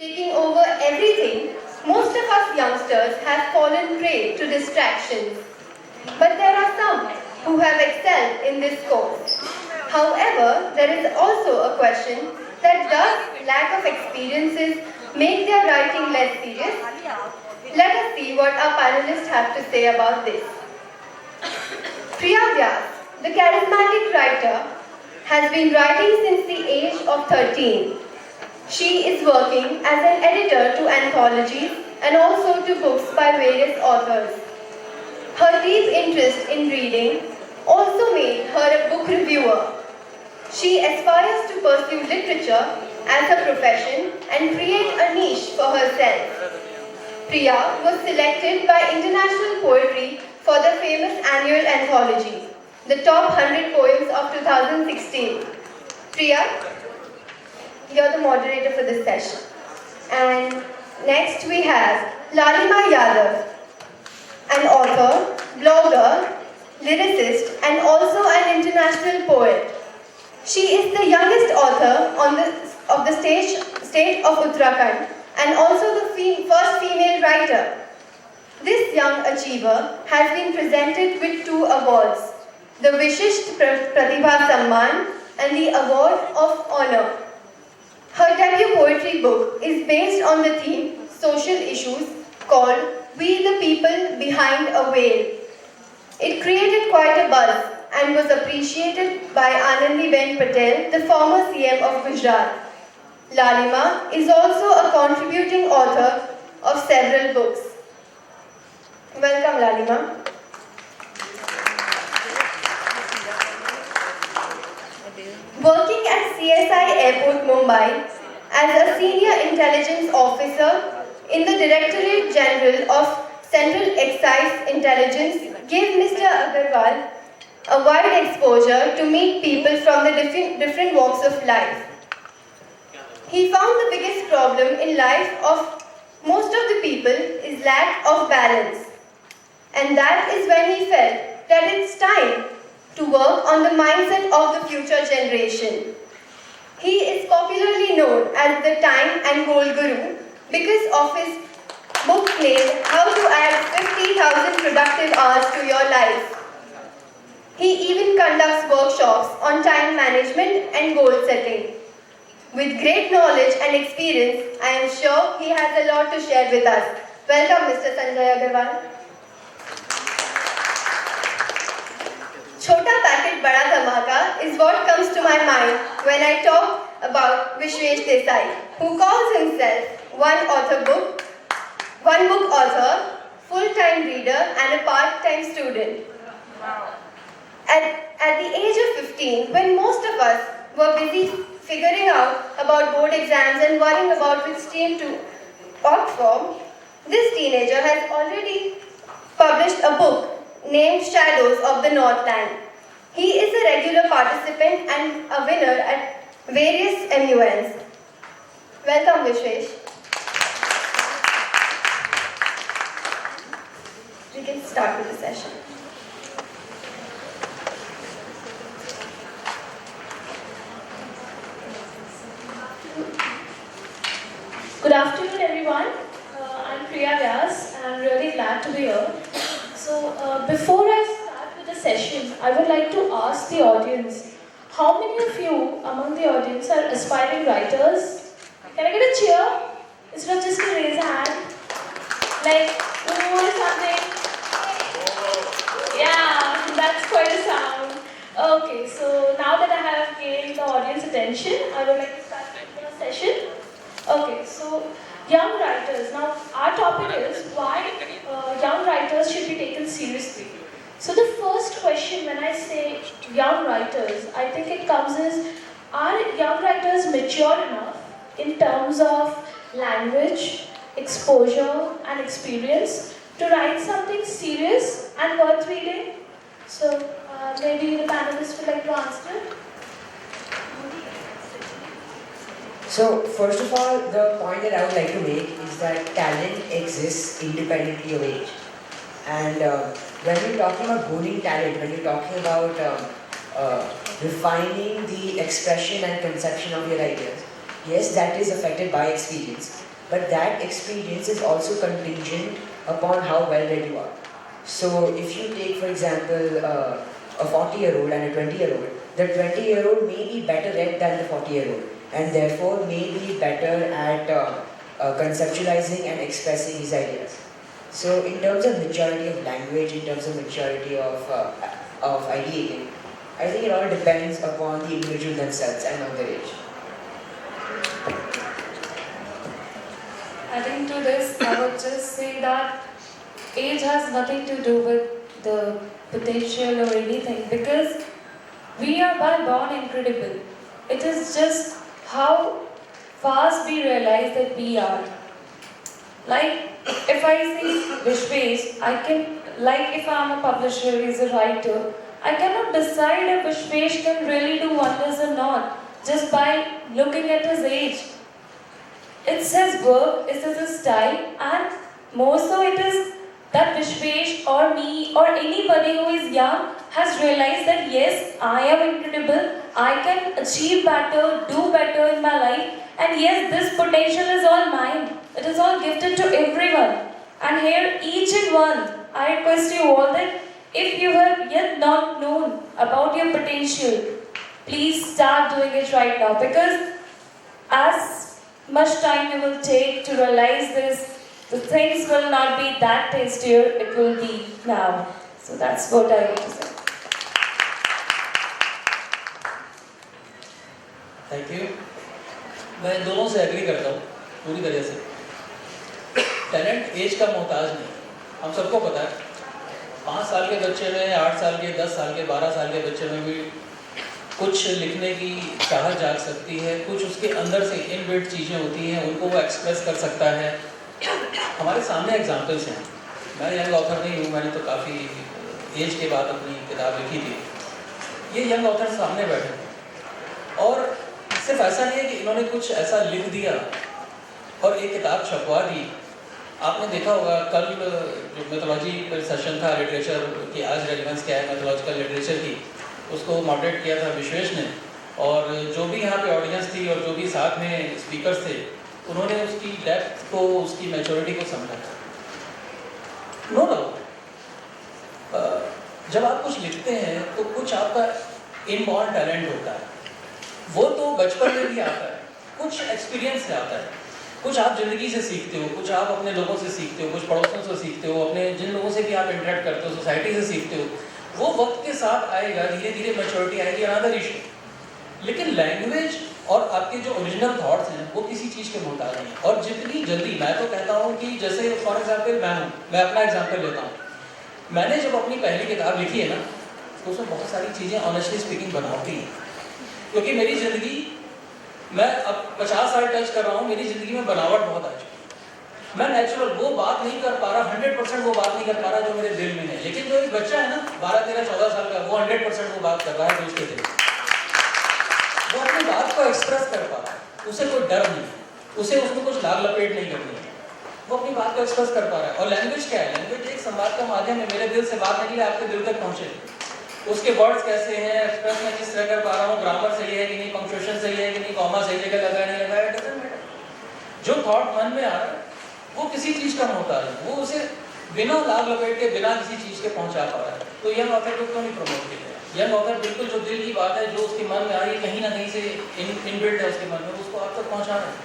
taking over everything, most of us youngsters have fallen prey to distractions. But there are some who have excelled in this course. However, there is also a question that does lack of experiences make their writing less serious? Let us see what our panelists have to say about this. Priya Vyas, the charismatic writer, has been writing since the age of 13. She is working as an editor to anthologies and also to books by various authors. Her deep interest in reading also made her a book reviewer. She aspires to pursue literature as a profession and create a niche for herself. Priya was selected by International Poetry for the famous annual anthology, the top 100 poems of 2016. Priya, you're the moderator for this session. And next we have Lalima Yadav, an author, blogger, lyricist, and also an international poet. She is the youngest author of the state of Uttarakhand and also the first female writer. This young achiever has been presented with 2 awards, the Vishisht Pratibha Samman and the Award of Honor. Her debut poetry book is based on the theme social issues called We the People Behind a Veil. It created quite a buzz and was appreciated by Anandiben Patel, the former CM of Gujarat. Lalima is also a contributing author of several books. Welcome, Lalima. Working at CSI Airport, Mumbai as a senior intelligence officer in the Directorate General of Central Excise Intelligence gave Mr. Agarwal a wide exposure to meet people from the different walks of life. He found the biggest problem in life of most of the people is lack of balance. And that is when he felt that it's time to work on the mindset of the future generation. He is popularly known as the Time and Goal Guru because of his book named How to Add 50,000 Productive Hours to Your Life. He even conducts workshops on time management and goal setting. With great knowledge and experience, I am sure he has a lot to share with us. Welcome, Mr. Sanjay Agarwal. Chota packet bada dhamaka is what comes to my mind when I talk about Vishwesh Desai, who calls himself one book author, full-time reader and a part-time student. Wow. At the age of 15, when most of us were busy figuring out about board exams and worrying about which stream to opt for, this teenager has already published a book named Shadows of the Northland. He is a regular participant and a winner at various MUNs. Welcome, Vishwesh. We can start with the session. Good afternoon, everyone. I'm Priya Vyas, and I'm really glad to be here. So, before I start with the session, I would like to ask the audience, how many of you among the audience are aspiring writers? Can I get a cheer? Instead of just to raise a hand? Like, ooh, or something? Yeah, that's quite a sound. Okay, so now that I have gained the audience attention, I would like to start with the session. Okay, so young writers. Now, our topic is why young writers should be taken seriously. So the first question when I say young writers, I think it comes as, are young writers mature enough in terms of language, exposure and experience to write something serious and worth reading? So maybe the panelists would like to answer. So, first of all, the point that I would like to make is that talent exists independently of age. And when you're talking about honing talent, when you're talking about refining the expression and conception of your ideas, yes, that is affected by experience. but that experience is also contingent upon how well read you are. So if you take, for example, a 40-year-old and a 20-year-old, the 20-year-old may be better read than the 40-year-old, and therefore may be better at conceptualizing and expressing his ideas. So in terms of maturity of language, in terms of maturity of ideating, I think it all depends upon the individual themselves and not their age. Adding to this, I would just say that age has nothing to do with the potential or anything, because we are by born incredible. It is just how fast we realize that we are. Like, if I see Vishwesh, if I'm a publisher, he's a writer, I cannot decide if Vishwesh can really do wonders or not just by looking at his age. It's his work, it's his style, and more so it is that Vishwesh or me or anybody who is young has realized that yes, I am incredible, I can achieve better, do better in my life, and yes, this potential is all mine. It is all gifted to everyone. And here, each and one, I request you all that if you have yet not known about your potential, please start doing it right now, because as much time you will take to realize this, the things will not be that tastier, it will be now. So that's what I want to say. Thank you. मैं दोनों से agree करता हूँ पूरी तरह से. Talent as का मोहताज नहीं. हम सबको पता है 5 साल के बच्चे में, 8 साल के, 10 साल के, 12 साल के बच्चे में भी कुछ लिखने की चाहत जाग सकती है, कुछ उसके अंदर से इनबिल्ट चीज़ें होती हैं, उनको वो एक्सप्रेस कर सकता है. हमारे सामने एग्जाम्पल्स हैं. मैं यंग ऑथर नहीं हूँ, मैंने तो काफ़ी एज के बाद अपनी किताब लिखी थी. ये यंग ऑथर सामने बैठे थे और सिर्फ ऐसा नहीं है कि इन्होंने कुछ ऐसा लिख दिया और एक किताब छपवा दी. आपने देखा होगा कल जो मैथोलॉजी सेशन था लिटरेचर की, आज रेलिवेंस क्या है मैथोलॉजिकल लिटरेचर की, उसको मॉडरेट किया था विश्वेश ने. और जो भी यहाँ पे ऑडियंस थी और जो भी साथ में स्पीकर्स थे, उन्होंने उसकी डेप्थ को, उसकी मैच्योरिटी को समझा. नो डाउट जब आप कुछ लिखते हैं तो कुछ आपका इनबॉर्न टैलेंट होता है, वो तो बचपन में भी आता है, कुछ एक्सपीरियंस से आता है, कुछ आप ज़िंदगी से सीखते हो, कुछ आप अपने लोगों से सीखते हो, कुछ पड़ोसियों से सीखते हो, अपने जिन लोगों से भी आप इंटरेक्ट करते हो, सोसाइटी से सीखते हो. वो वक्त के साथ आएगा, धीरे धीरे मैच्योरिटी आएगी, अनदर इशू. लेकिन लैंग्वेज और आपके जो ओरिजिनल थॉट्स हैं वो किसी चीज़ के मोहताज नहीं. और जितनी जल्दी, मैं तो कहता हूँ कि जैसे फॉर एग्जाम्पल मैं अपना एग्जाम्पल लेता हूँ. मैंने जब अपनी पहली किताब लिखी है ना, तो उसमें बहुत सारी चीज़ें ऑनेस्टली स्पीकिंग बनावटी हैं, क्योंकि मेरी ज़िंदगी, मैं अब 50 साल टच कर रहा हूँ, मेरी ज़िंदगी में बनावट बहुत आ चुकी है. मैं नेचुरल वो बात नहीं कर पा रहा, 100% वो बात नहीं कर पा रहा जो मेरे दिल में है. लेकिन जो एक बच्चा है ना 12, 13, 14 साल का, वो 100% वो बात कर रहा है जो उसके दिल में. वो अपनी बात को एक्सप्रेस कर पा रहा है, उसे कोई डर नहीं है, उसे उसमें कुछ लाग लपेट नहीं करनी है, वो अपनी बात को एक्सप्रेस कर पा रहा है. और लैंग्वेज क्या है? लैंग्वेज एक संवाद का माध्यम है. मेरे दिल से बात निकले, आपके दिल तक पहुँचे, उसके वर्ड्स कैसे हैं, एक्सप्रेस मैं किस तरह कर पा रहा हूँ, ग्रामर सही है कि नहीं, पंक्चुएशन सही है कि नहीं, कॉमा सही जगह लगा नहीं लगा, इट डजंट मैटर. जो थॉट मन में आ रहा है वो किसी चीज़ का मोहताज है, वो उसे बिना लाग लपेट के, बिना किसी चीज़ के पहुँचा पा रहा है. तो यंग ऑथर को क्यों नहीं प्रमोट किया? यंग ऑथर बिल्कुल जो दिल की बात है, जो उसके मन में आ रही है, कहीं ना कहीं से इनबिल्ट है उसके मन में, उसको आप तक पहुँचाना है.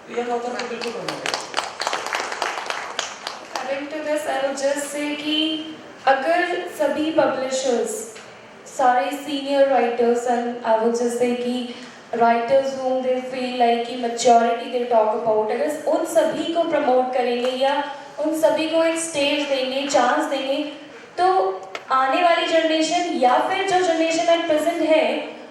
तो यंग ऑथर को बिल्कुल प्रमोट किया. Adding to this, I would just say कि अगर सभी पब्लिशर्स, सारे senior writers, and I would just say कि writers whom they feel like कि maturity they talk about, अगर उन सभी को प्रमोट करेंगे या उन सभी को एक स्टेज देंगे, चांस देंगे, तो आने वाली जनरेशन या फिर जो जनरेशन एट प्रेजेंट है,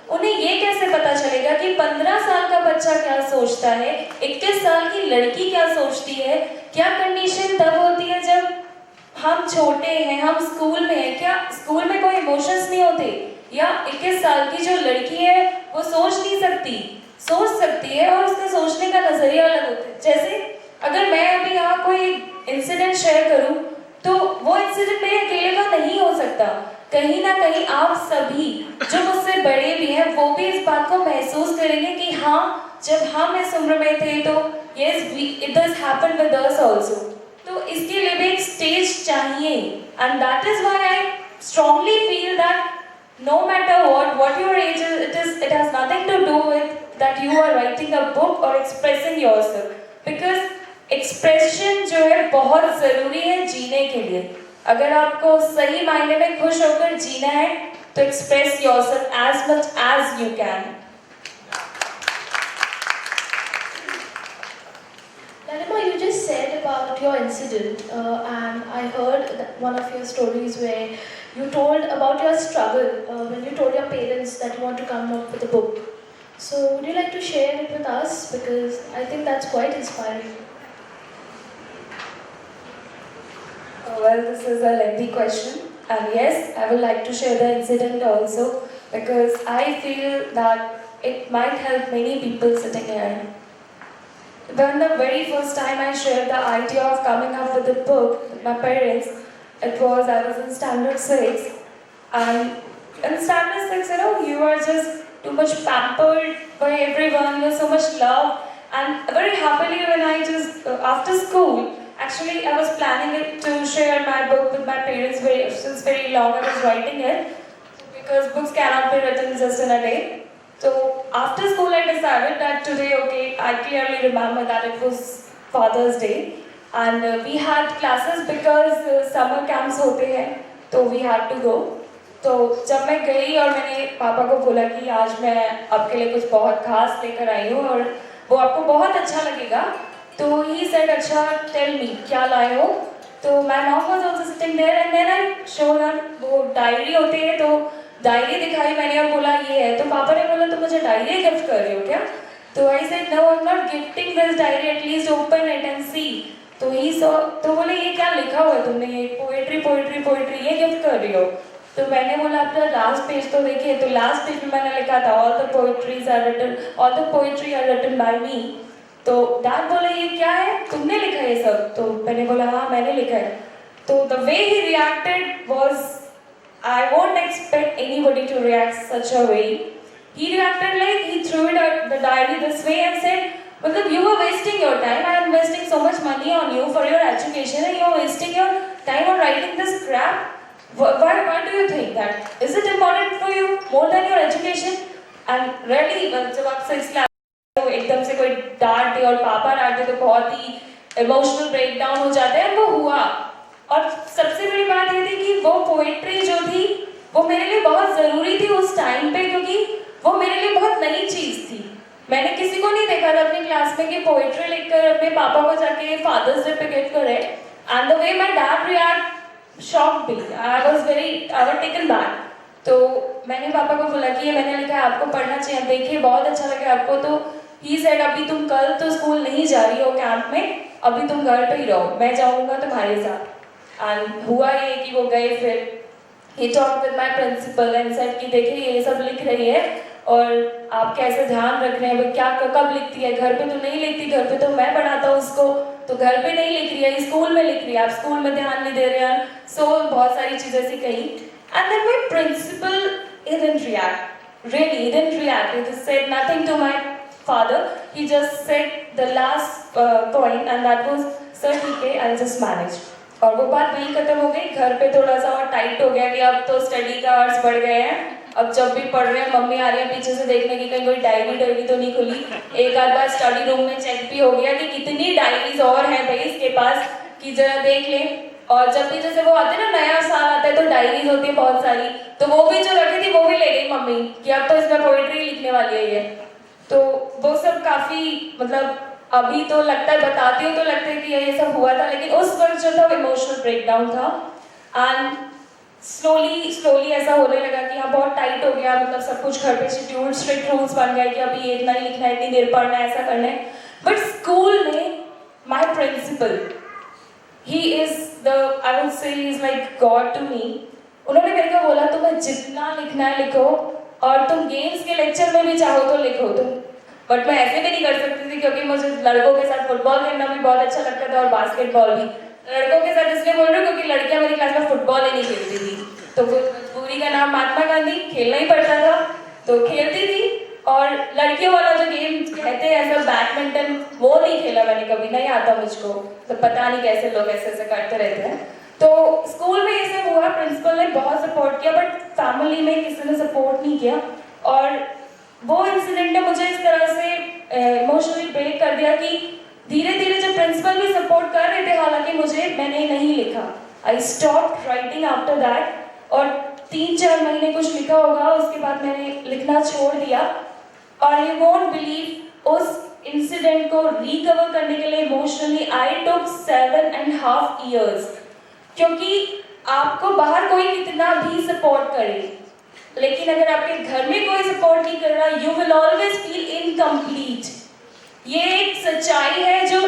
उन्हें ये कैसे पता चलेगा कि 15 साल का बच्चा क्या सोचता है, 21 साल की लड़की क्या सोचती है. क्या कंडीशन तब होती है जब हम छोटे हैं, हम स्कूल में हैं, क्या स्कूल में कोई इमोशंस नहीं होते? या 21 साल की जो लड़की है वो सोच नहीं सकती, सोच सकती है और उसका सोचने का नजरिया अलग होता है. जैसे अगर मैं अभी यहाँ कोई इंसिडेंट शेयर करूँ तो वो इंसिडेंट मेरे अकेले का नहीं हो सकता. कहीं ना कहीं आप सभी जो मुझसे बड़े भी हैं वो भी इस बात को महसूस करेंगे कि हाँ, जब हम इस उम्र में थे तो yes, it does happen with us also. तो इसके लिए भी एक स्टेज चाहिए, and that is why I strongly feel that no matter what your age is, it has nothing to do with that you are writing a book or expressing yourself, because expression जो है बहुत ज़रूरी है जीने के लिए. अगर आपको सही मायने में खुश होकर जीना है तो express yourself as much as you can. Lalima, you just said about your incident, and I heard one of your stories where you told about your struggle when you told your parents that you want to come up with a book. So, would you like to share it with us? Because I think that's quite inspiring. Well, this is a lengthy question, and yes, I would like to share the incident also, because I feel that it might help many people sitting here. When the very first time I shared the idea of coming up with a book with my parents, I was in standard 6, and in standard 6, you are just too much pampered by everyone, you have so much love, and very happily when I just, after school, actually I was planning it to share my book with my parents since very long I was writing it, because books cannot be written just in a day. So after school I decided that today, okay, I clearly remember that it was Father's Day, and we had classes because summer camps होते हैं, तो we had to go. तो जब मैं गई और मैंने पापा को बोला कि आज मैं आपके लिए कुछ बहुत खास लेकर आई हूँ और वो आपको बहुत अच्छा लगेगा, तो he said, अच्छा tell me क्या लाए हो? तो my mom was also sitting there, and then I showed her वो डायरी होती है, तो डायरी दिखाई मैंने और बोला ये है, तो पापा ने बोला तो मुझे डायरी गिफ्ट कर रही हो क्या? तो I said no, I'm not gifting this diary, at least open it and see. तो he saw, तो बोले ये क्या लिखा हुआ है तुमने, ये पोएट्री ये गिफ्ट कर रही हो? तो मैंने बोला अपना लास्ट पेज तो देखिए, तो लास्ट पेज में मैंने लिखा था all the poetry are written by me. तो डैड बोले ये क्या है, तुमने लिखा है ये सब? तो मैंने बोला हाँ मैंने लिखा है. तो the way he reacted was, I won't expect anybody to react such a way. He reacted like he threw it at the diary this way and said, मतलब you are wasting your time. I am investing so much money on you for your education, and you are wasting your time on writing this crap. Why do you think that? Is it important for you more than your education? And really, जब आप 6th class तो एकदम से कोई डांट दे और पापा डांट दे तो बहुत ही इमोशनल ब्रेकडाउन हो जाता है, वो हुआ. और सबसे बड़ी बात ये थी कि वो पोएट्री जो थी वो मेरे लिए बहुत ज़रूरी थी उस टाइम पे, क्योंकि वो मेरे लिए बहुत नई चीज़ थी. मैंने किसी को नहीं देखा था अपनी क्लास में कि पोएट्री लिखकर अपने पापा को जाके फादर्स डे पे गिफ्ट करे. And the way my dad react shocked me. I was taken back. तो मैंने पापा को बोला कि ये मैंने लिखा है, आपको पढ़ना चाहिए, देखिए बहुत अच्छा लगा आपको. तो ही सेड अभी तुम कल तो स्कूल नहीं जा रही हो कैंप में, अभी तुम घर पे ही रहो, मैं जाऊँगा तुम्हारे साथ. एंड हुआ ये कि वो गए. फिर he talked with my principal and said कि देखिए ये सब लिख रही है और आप कैसे ध्यान रख रहे हैं, क्या कब लिखती है, घर पे तो नहीं लिखती, घर पे तो मैं पढ़ाता हूँ उसको, तो घर पे नहीं लिख रही है, स्कूल में लिख रही है, आप स्कूल में ध्यान नहीं दे रहे हैं. सो बहुत सारी चीज़ें ऐसी कही. And then my principal he didn't react. Really, he didn't react. He just said nothing to my father. He just said the last point, and that was, sir ठीक है, I'll just manage. और वो बात वहीं खत्म हो गई. घर पे थोड़ा सा और टाइट हो गया कि अब तो स्टडी का आवर्स बढ़ गए हैं, अब जब भी पढ़ रहे हैं मम्मी आ रही है पीछे से देखने की कहीं कोई डायरी तो नहीं खुली. एक आध बार स्टडी रूम में चेक भी हो गया कि कितनी डायरीज और हैं भाई इसके पास कि जरा देख लें. और जब भी जैसे वो आते हैं ना, नया साल आता है तो डायरीज होती है बहुत सारी, तो वो भी जो रखी थी वो भी ले गई मम्मी कि अब तो इसमें पोइट्री लिखने वाली है ये. तो वो सब काफ़ी मतलब अभी तो लगता है, बताती हूँ तो लगता है कि ये सब हुआ था, लेकिन उस वक्त जो था इमोशनल ब्रेकडाउन था. एंड स्लोली ऐसा होने लगा कि हाँ बहुत टाइट हो गया, मतलब सब कुछ घर पे शेड्यूल स्ट्रिक्ट रूल्स बन गए कि अभी ये इतना ही लिखना है, इतनी देर पढ़ना है, ऐसा करना है. बट स्कूल में my principal, he is the, I would say he is like God to me. उन्होंने मेरे को बोला तुम्हें जितना लिखना है लिखो, और तुम गेम्स के लेक्चर में भी चाहो तो लिखो तुम. बट मैं ऐसे भी नहीं कर सकती थी क्योंकि मुझे लड़कों के साथ फुटबॉल खेलना भी बहुत अच्छा लगता था और बास्केटबॉल भी. लड़कों के साथ इसलिए बोल रही हूँ क्योंकि लड़कियां मेरी क्लास में फुटबॉल ही नहीं खेलती थी, तो मजबूरी का नाम महात्मा गांधी, खेलना ही पड़ता था तो खेलती थी. और लड़कियों वाला जो गेम कहते हैं ऐसा बैडमिंटन, वो नहीं खेला मैंने कभी, नहीं आता मुझको, तो पता नहीं कैसे लोग ऐसे ऐसे करते रहते हैं। तो स्कूल में ये सब हुआ, प्रिंसिपल ने बहुत सपोर्ट किया, बट फैमिली में किसी ने सपोर्ट नहीं किया। और वो इंसिडेंट ने मुझे इस तरह से इमोशनली ब्रेक कर दिया कि धीरे धीरे जब प्रिंसिपल भी सपोर्ट कर रहे थे, हालांकि मैंने नहीं लिखा। I stop writing after that, और 3-4 महीने कुछ लिखा होगा, उसके बाद मैंने लिखना छोड़ दिया। और यू वोंट बिलीव, उस इंसिडेंट को रिकवर करने के लिए इमोशनली आई टुक 7.5 years, क्योंकि आपको बाहर कोई कितना भी सपोर्ट करे, लेकिन अगर आपके घर में कोई सपोर्ट नहीं कर रहा, you will always feel incomplete. ये एक सच्चाई है, जो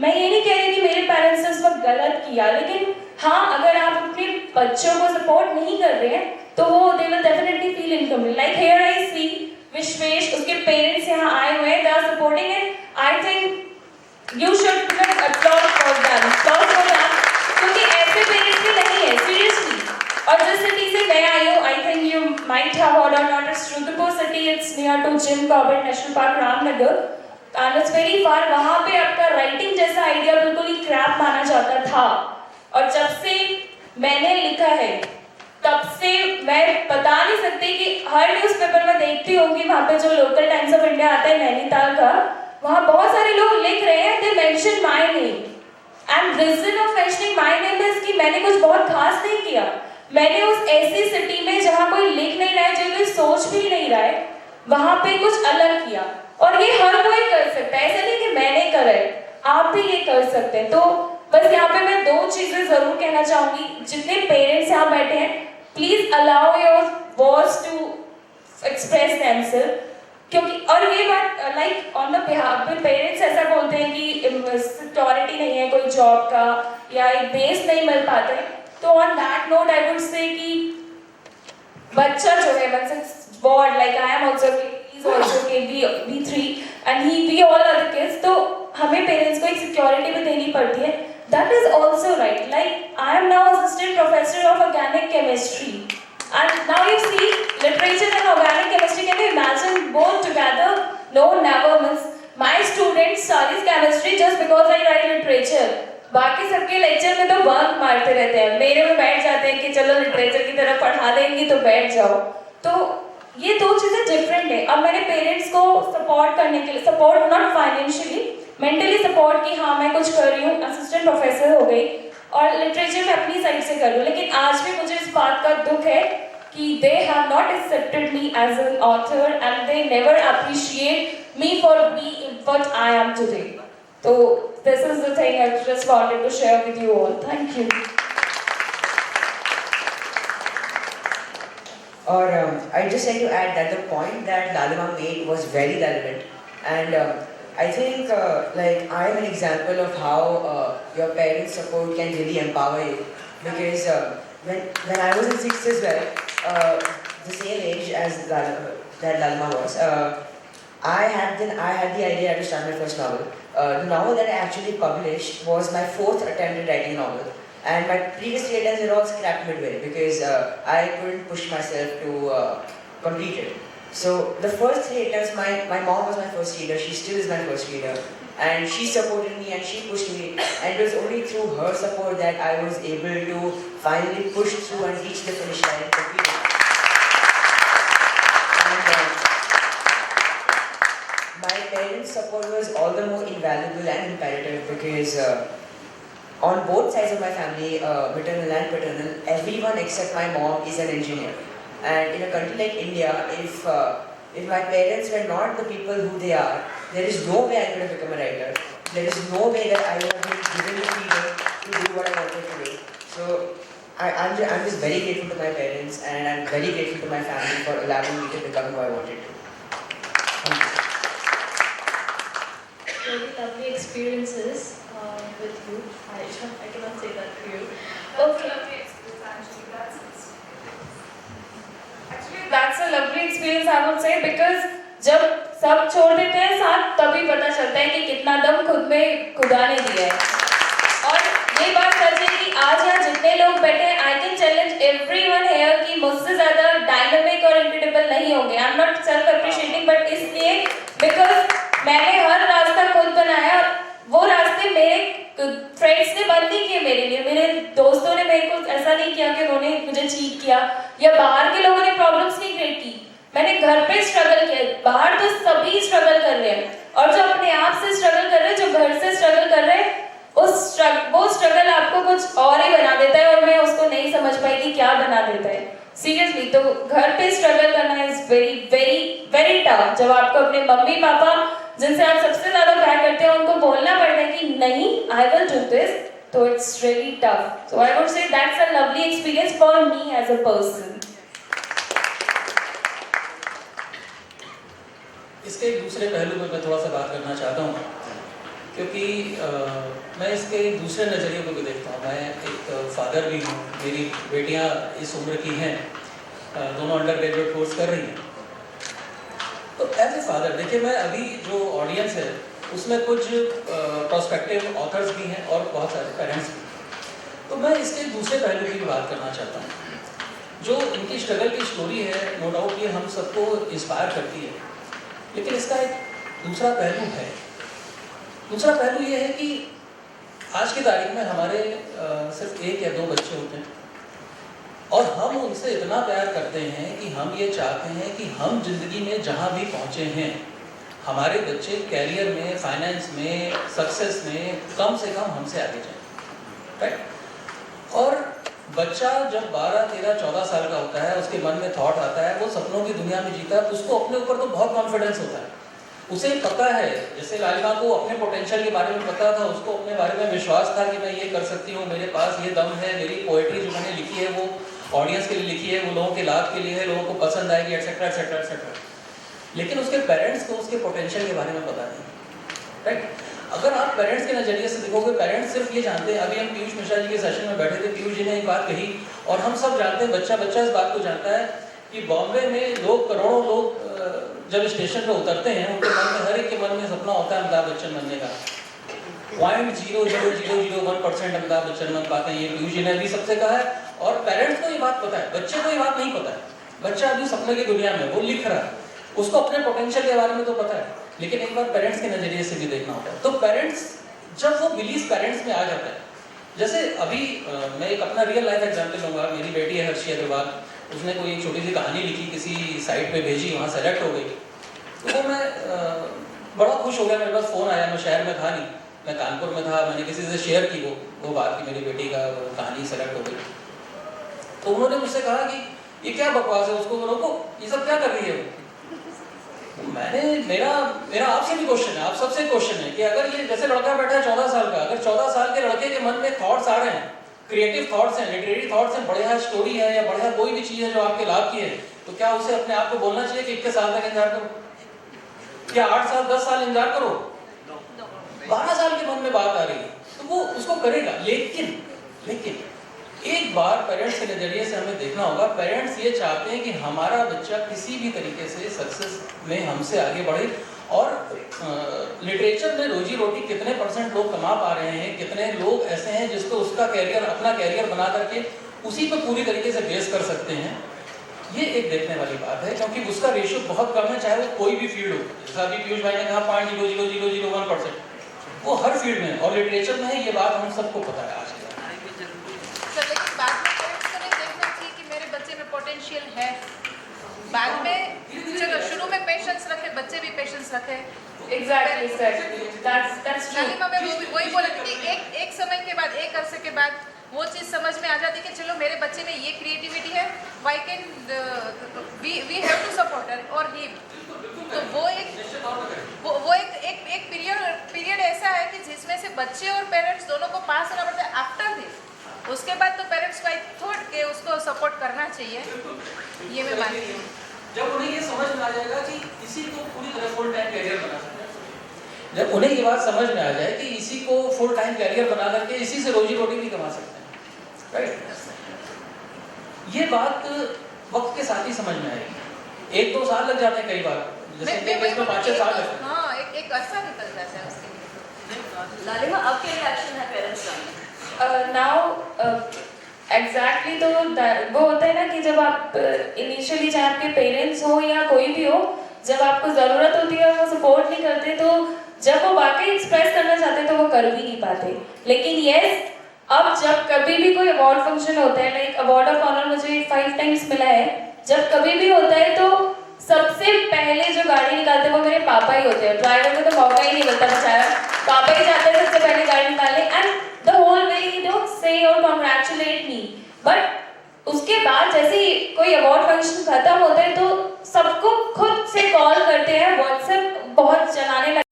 मैं ये नहीं कह रही कि मेरे पेरेंट्स ने उस वक्त गलत किया, लेकिन हाँ, अगर आप अपने बच्चों को सपोर्ट नहीं कर रहे हैं तो वो they will definitely feel incomplete. Like here I see Vishwesh, उसके पेरेंट्स यहाँ आए हुए हैं, they are supporting it. I think you should applaud for them, क्योंकि ऐसे पेरेंट्स भी नहीं है, सीरियसली। और जिस सिटी से मैं आई हूँ, आई think you might have heard or not, it's Rudipur city, it's near to Jim Corbett National Park, Ramnagar, and it's very far। वहाँ पे आपका राइटिंग जैसा आइडिया बिल्कुल ही क्रैप माना जाता था, और जब से मैंने लिखा है तब से मैं बता नहीं सकती कि हर न्यूज़पेपर में देखती होंगी, वहाँ पे जो लोकल टाइम्स ऑफ इंडिया आता है नैनीताल का, वहाँ बहुत सारे लोग लिख रहे हैं, they mention my name, and reason of mentioning my name is कि मैंने कुछ बहुत खास नहीं किया। मैंने उस ऐसी सिटी में जहाँ कोई लिख नहीं रहा है, जो कोई सोच भी नहीं रहा है, वहाँ पे कुछ अलग किया। और ये हर कोई कर सकता है, ऐसा नहीं कि मैंने करा है, आप भी ये कर सकते हैं। तो बस यहाँ पे मैं 2 चीजें जरूर कहना चाहूंगी, जितने पेरेंट्स यहाँ बैठे हैं, please allow your boss to express themselves, क्योंकि और ये बात लाइक ऑन द बिहाफ में पेरेंट्स ऐसा बोलते हैं कि सिक्योरिटी नहीं है कोई जॉब का, या एक बेस नहीं मिल पाता है। तो on that note I would say कि बच्चा जो है, मतलब bored, like I am also, he is also KB3 and we all are the kids, तो हमें पेरेंट्स को एक सिक्योरिटी भी देनी पड़ती है। That is also right. Like I am now assistant professor of organic chemistry, and now you see literature and organic chemistry. Can you imagine both together? No, never. Means my students studies chemistry just because I write literature. बाकी सबके lecture में तो bunk मारते रहते हैं, मेरे में बैठ जाते हैं कि चलो लिटरेचर की तरफ पढ़ा देंगी तो बैठ जाओ। तो ये 2 चीजें डिफरेंट है। अब मैंने पेरेंट्स को सपोर्ट करने के लिए, support not financially, mentally support की, हाँ मैं कुछ कर रही हूँ, असिस्टेंट प्रोफेसर हो गई और लिटरेचर में अपनी साइड से कर रही हूँ, लेकिन आज भी मुझे इस बात का दुख है कि they have not accepted me as an author and they never appreciate me for being what I am today. तो this is the thing I just wanted to share with you all. Thank you. Or I'd just like to add that the point that Lalima made was very relevant, and I think like I am an example of how your parents' support can really empower you, because when I was in 6th as well, the same age as that Lalima was, I had the idea to start my first novel. The novel that I actually published was my 4th attempt at writing a novel. And my previous 3 attempts were all scrapped midway because I couldn't push myself to complete it. So the first 3 attempts, my mom was my first reader, she still is my first reader. And she supported me and she pushed me. And it was only through her support that I was able to finally push through and reach the finish line and complete it. And my parents' support was all the more invaluable and imperative because on both sides of my family, maternal and paternal, everyone except my mom is an engineer. And in a country like India, if my parents were not the people who they are, there is no way I could have become a writer. There is no way that I would have been given the freedom to do what I wanted to do. So I'm just very grateful to my parents, and I'm very grateful to my family for allowing me to become who I wanted to. Thank you. Very lovely experiences with you. I cannot say that to you. Okay. Actually, that's a lovely experience, I would say, because जब सब छोड़ देते हैं साथ, तभी पता चलता है कि कितना दम खुद में खुदा ने दिया है। और ये बात सच है कि आज यहाँ जितने लोग बैठे हैं, I can challenge everyone here कि मुझसे ज़्यादा डायनामिक और इनक्रेडिबल नहीं होंगे। I'm not self appreciating, but इस दोस्तों ने मेरे को ऐसा नहीं किया कि उन्होंने मुझे चीट किया, या बाहर के लोगों ने प्रॉब्लम्स नहीं क्रिएट की। मैंने घर पे स्ट्रगल किया। बाहर तो सभी स्ट्रगल कर रहे हैं, और जो अपने आप से स्ट्रगल कर रहे हैं, जो घर से स्ट्रगल कर रहे हैं, वो स्ट्रगल आपको कुछ और ही बना देता है, और मैं उसको नहीं समझ पाई कि क्या बना देता है सीरियसली। तो घर पे स्ट्रगल करना is very very very tough. जब आपको अपने मम्मी पापा जिनसे आप सबसे ज्यादा प्यार करते हैं उनको बोलना पड़ता है कि नहीं, आई विल डू दिस, तो it's really tough. So I would say that's a lovely experience for me as a person. इसके एक दूसरे पहलू में मैं थोड़ा सा बात करना चाहता हूँ, क्योंकि मैं इसके दूसरे नज़रिए को भी देखता हूँ। मैं एक फादर भी हूँ, मेरी बेटियाँ इस उम्र की हैं, दोनों अंडर ग्रेजुएट कोर्स कर रही हैं। तो एज ए फादर देखिए, मैं अभी जो ऑडियंस है उसमें कुछ प्रोस्पेक्टिव ऑथर्स भी हैं और बहुत सारे पेरेंट्स भी। तो मैं इसके दूसरे पहलू की भी बात करना चाहता हूँ। जो इनकी स्ट्रगल की स्टोरी है, नो डाउट ये हम सबको इंस्पायर करती है, लेकिन इसका एक दूसरा पहलू है। दूसरा पहलू ये है कि आज की तारीख में हमारे सिर्फ 1 या 2 बच्चे होते हैं, और हम उनसे इतना प्यार करते हैं कि हम ये चाहते हैं कि हम जिंदगी में जहाँ भी पहुँचे हैं, हमारे बच्चे कैरियर में, फाइनेंस में, सक्सेस में कम से कम हमसे आगे जाएं, राइट। और बच्चा जब 12, 13, 14 साल का होता है, उसके मन में थॉट आता है, वो सपनों की दुनिया में जीता है, उसको अपने ऊपर तो बहुत कॉन्फिडेंस होता है। उसे पता है, जैसे लालिमा को अपने पोटेंशियल के बारे में पता था, उसको अपने बारे में विश्वास था कि मैं ये कर सकती हूँ, मेरे पास ये दम है, मेरी पोएट्री जो मैंने लिखी है वो ऑडियंस के लिए लिखी है, वो लोगों के लाभ के लिए है, लोगों को पसंद आएगी, एटसेट्रा एटसेट्रा एटसेट्रा। लेकिन उसके पेरेंट्स को उसके पोटेंशियल के बारे में पता नहीं, राइट। अगर आप पेरेंट्स के नज़रिए से देखोगे, पेरेंट्स सिर्फ ये जानते हैं। अभी हम पीयूष मिश्रा जी के सेशन में बैठे थे, पीयूष जी ने एक बात कही और हम सब जानते हैं, बच्चा बच्चा इस बात को जानता है कि बॉम्बे में लोग, करोड़ों लोग जब स्टेशन पर उतरते हैं, उनके मन में, हर एक के मन में सपना होता है अमिताभ बच्चन बनने का। 0.0001% अमिताभ बच्चन बन पाते हैं, ये पीयूष जी ने भी सबसे कहा है। और पेरेंट्स को ये बात पता है, बच्चे को ये बात नहीं पता है। बच्चा अभी सपने की दुनिया में, वो लिख रहा है, उसको अपने पोटेंशियल के बारे में तो पता है, लेकिन एक बार पेरेंट्स के नज़रिए से भी देखना होता है। तो पेरेंट्स, जब वो बिलीव पेरेंट्स में आ जाता है, जैसे अभी मैं एक अपना रियल लाइफ एग्जाम्पल लूँगा। मेरी बेटी है हर्षी अग्रवाल, उसने कोई एक छोटी सी कहानी लिखी, किसी साइट पे भेजी, वहाँ सेलेक्ट हो गई। तो वो मैं बड़ा खुश हो गया, मेरे पास फ़ोन आया, मैं शहर में था नहीं, मैं कानपुर में था, मैंने किसी से शेयर की वो बात कि मेरी बेटी का कहानी सेलेक्ट हो गई। तो उन्होंने मुझसे कहा कि ये क्या बकवास है, उसको रोको, ये सब क्या कर रही है वो। मैंने मेरा आपसे भी क्वेश्चन है, आप सबसे क्वेश्चन है कि अगर ये जैसे लड़का बैठा है 14 साल का, अगर 14 साल के लड़के के मन में थॉट्स आ रहे हैं, क्रिएटिव थॉट्स हैं, लिटरेरी थॉट्स हैं, बढ़िया स्टोरी है या बढ़िया कोई भी चीज़ है जो आपके लाभ की है, तो क्या उसे अपने आप को बोलना चाहिए कि 21 साल तक इंतजार करो, क्या 8 साल 10 साल इंतजार करो? 12 साल के मन में बात आ रही है तो वो उसको करेगा। लेकिन एक बार पेरेंट्स के नज़रिए से हमें देखना होगा। पेरेंट्स ये चाहते हैं कि हमारा बच्चा किसी भी तरीके से सक्सेस में हमसे आगे बढ़े। और लिटरेचर में रोजी रोटी कितने % लोग कमा पा रहे हैं, कितने लोग ऐसे हैं जिसको उसका कैरियर, अपना कैरियर बना करके उसी पर पूरी तरीके से बेस कर सकते हैं, ये एक देखने वाली बात है, क्योंकि उसका रेशियो बहुत कम है, चाहे वो कोई भी फील्ड हो। जैसा अभी पीयूष भाई ने कहा 0.00001%, वो हर फील्ड में, और लिटरेचर में है, ये बात हम सबको पता है आज के। लेकिन बाद में पेरेंट्स को नहीं देखना चाहिए कि मेरे बच्चे में पोटेंशियल है। बाद में चलो शुरू में पेशेंस रखे, बच्चे भी पेशेंस रखे। Exactly, that's true. लालिमा मैं वही बोला कि एक समय के बाद, एक अरसे के बाद वो चीज़ समझ में आ जाती है कि चलो मेरे बच्चे में ये क्रिएटिविटी है, why can we have to support her और हिम। तो वो एक पीरियड ऐसा है कि जिसमें से बच्चे और पेरेंट्स दोनों को पास होना पड़ता है आफ्टर दिस। उसके बाद तो पेरेंट्स को आई थॉट के उसको सपोर्ट करना चाहिए, ये मैं मानती हूँ। जब उन्हें ये समझ में आ जाएगा कि इसी को पूरी तरह फुल टाइम कैरियर बना सकते हैं, जब उन्हें ये बात समझ में आ जाए कि इसी को फुल टाइम कैरियर बना करके इसी से रोजी रोटी भी कमा सकते हैं, राइट, ये बात वक्त के साथ ही समझ में आएगी। 1-2 साल लग जाते हैं कई बार, जैसे इनके केस में 5-6 साल लगते हैं। हाँ, एक अरसा निकल जाता है उसके लिए। लालिमा, अब क्या रिएक्शन है पेरेंट्स का? नाउ एग्जैक्टली तो वो होता है ना कि जब आप इनिशियली, चाहे आपके पेरेंट्स हो या कोई भी हो, जब आपको ज़रूरत होती है वो सपोर्ट नहीं करते, तो जब वो वाकई एक्सप्रेस करना चाहते हैं तो वो कर भी नहीं पाते। लेकिन यस, अब जब कभी भी कोई अवार्ड फंक्शन होता है, लाइक अवार्ड ऑफ ऑनर मुझे 5 टाइम्स मिला है, जब कभी भी होता है तो सबसे पहले जो गाड़ी निकालते हैं वो मेरे पापा ही होते हैं। ड्राइवर को तो मौका ही नहीं मिलता बेचारा, पापा ही जाते हैं सबसे पहले गाड़ी निकालने, and the whole way he don't say और कॉन्ग्रेचुलेट मी। बट उसके बाद जैसे ही कोई अवार्ड फंक्शन खत्म होता है तो सबको खुद से कॉल करते हैं, व्हाट्सएप बहुत चलाने लगे,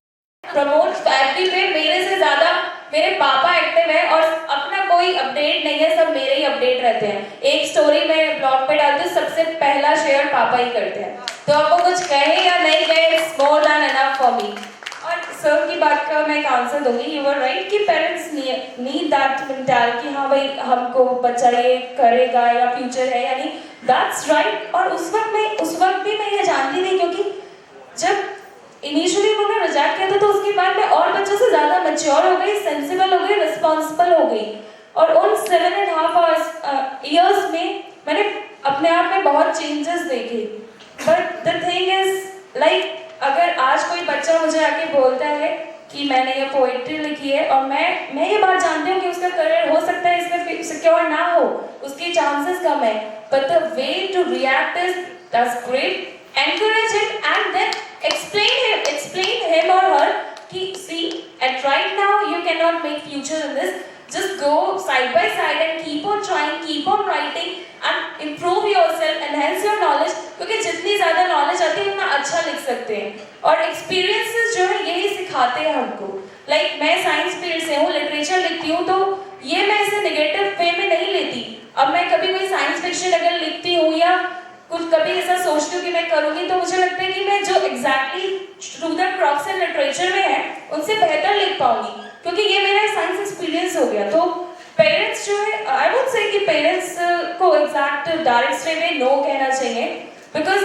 प्रमोट फैमिली पे मेरे से ज्यादा मेरे पापा एक्टिव है, और अपना कोई अपडेट नहीं है, सब मेरे ही अपडेट रहते हैं। एक स्टोरी मैं ब्लॉग पे डालती हूँ, सबसे पहला शेयर पापा ही करते हैं। तो आपको कुछ कहे या नहीं कहे, it's more than enough for me. और सर की बात का मैं एक आंसर दूंगी, यू वर राइट कि पेरेंट्स नीड दैट मेंटालिटी कि हाँ भाई हमको बच्चा ये करेगा या फ्यूचर है या नहीं, दैट्स राइट। और उस वक्त भी मैं ये जानती थी, क्योंकि जब इनिशियली उन्होंने रिजेक्ट किया था तो उसके बाद मैं और बच्चों से ज़्यादा मैच्योर हो गई, सेंसिबल हो गई, रिस्पॉन्सिबल हो गई। और उन 7.5 years में मैंने अपने आप में बहुत चेंजेस देखे। But the thing is like, अगर आज कोई बच्चा मुझे आके बोलता है कि मैंने ये पोइट्री लिखी है, और मैं ये बात जानती हूँ कि उसका करियर हो सकता है इसमें सिक्योर ना हो, उसके चांसेस कम है, but the way to react is that's great. Encourage him and then explain him or her कि see, at right now you cannot make future in this, just go side by side and keep on trying, keep on writing and improve yourself, enhance your knowledge, क्योंकि जितनी ज़्यादा knowledge आती है उतना अच्छा लिख सकते हैं। और experiences जो है यही सिखाते हैं हमको। Like मैं साइंस फील्ड से हूँ, लिटरेचर लिखती हूँ, तो ये मैं इसे नेगेटिव वे में नहीं लेती। अब मैं कभी कोई साइंस फिक्शन अगर लिखती हूँ या कुछ कभी ऐसा सोचती हूँ कि मैं करूँगी, तो मुझे लगता है कि मैं जो exactly through the Crocs in literature में है उनसे बेहतर लिख पाऊंगी, क्योंकि ये मेरा साइंस एक्सपीरियंस हो गया। तो पेरेंट्स जो है, आई वुड से कि पेरेंट्स को एग्जैक्ट डायरेक्ट वे में नो कहना चाहिए, बिकॉज